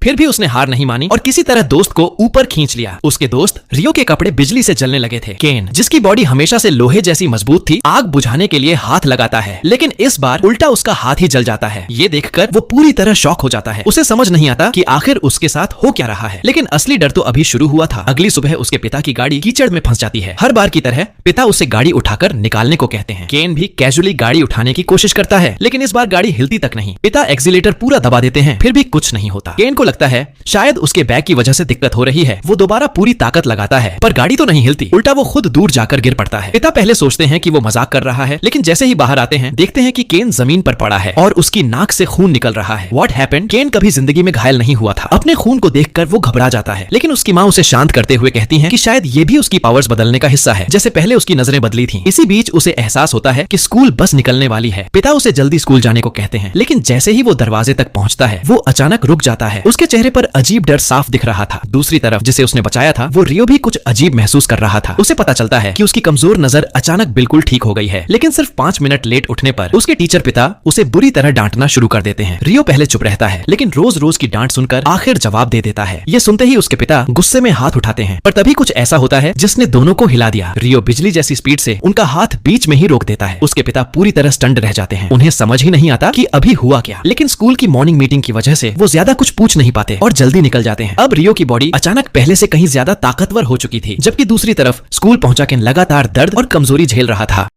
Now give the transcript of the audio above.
फिर भी उसने हार नहीं मानी और किसी तरह दोस्त को ऊपर खींच लिया। उसके दोस्त रियो के कपड़े बिजली से जलने लगे थे। केन, जिसकी बॉडी हमेशा से लोहे जैसी मजबूत थी, आग बुझाने के लिए हाथ लगाता है, लेकिन इस बार उल्टा उसका हाथ ही जल जाता है। ये देखकर वो पूरी तरह शॉक हो जाता है। उसे समझ नहीं आता कि आखिर उसके साथ हो क्या रहा है, लेकिन असली डर तो अभी शुरू हुआ था। अगली सुबह उसके पिता की गाड़ी कीचड़ में फंस जाती है। हर बार की तरह पिता उसे गाड़ी उठाकर निकालने को कहते हैं। केन भी कैजुअली गाड़ी उठाने की कोशिश करता है, लेकिन इस बार गाड़ी हिलती तक नहीं। पिता एक्सीलेटर पूरा दबा देते हैं, फिर भी कुछ नहीं होता। केन को लगता है शायद उसके बैग की वजह से दिक्कत हो रही है। वो दोबारा पूरी ताकत लगाता है, पर गाड़ी तो नहीं हिलती, उल्टा वो खुद दूर जाकर गिर पड़ता है। पिता पहले सोचते हैं कि वो मजाक कर रहा है, लेकिन जैसे ही बाहर आते हैं देखते हैं कि केन जमीन पर पड़ा है और उसकी नाक से खून निकल रहा है। What happened? केन कभी जिंदगी में घायल नहीं हुआ था। अपने खून को देखकर वो घबरा जाता है, लेकिन उसकी माँ उसे शांत करते हुए कहती है कि शायद ये भी उसकी पावर्स बदलने का हिस्सा है, जैसे पहले उसकी नजरें बदली थी। इसी बीच उसे एहसास होता है कि स्कूल बस निकलने वाली है। पिता उसे जल्दी स्कूल जाने को कहते हैं, लेकिन जैसे ही वो दरवाजे तक पहुंचता है वो अचानक रुक जाता है। उसके चेहरे पर अजीब डर साफ दिख रहा था। दूसरी तरफ जिसे उसने बचाया था वो रियो भी कुछ अजीब महसूस कर रहा था। उसे पता चलता है कि उसकी कमजोर नजर अचानक बिल्कुल ठीक हो गई है, लेकिन सिर्फ 5 मिनट लेट उठने पर उसके टीचर पिता उसे बुरी तरह डांटना शुरू कर देते हैं। रियो पहले चुप रहता है, लेकिन रोज रोज की डांट सुनकर आखिर जवाब दे देता है। ये सुनते ही उसके पिता गुस्से में हाथ उठाते हैं, पर तभी कुछ ऐसा होता है जिसने दोनों को हिला दिया। रियो बिजली जैसी स्पीड से उनका हाथ बीच में ही रोक देता है। उसके पिता पूरी तरह स्टंड रह जाते हैं। उन्हें समझ ही नहीं आता कि अभी हुआ क्या, लेकिन स्कूल की मॉर्निंग मीटिंग की वजह से वो ज्यादा कुछ पूछ नहीं पाते और जल्दी निकल जाते हैं। अब रियो की बॉडी अचानक पहले से कहीं ज्यादा ताकतवर हो चुकी थी, जबकि दूसरी तरफ स्कूल पहुंचा के लगातार दर्द और कमजोरी झेल रहा था।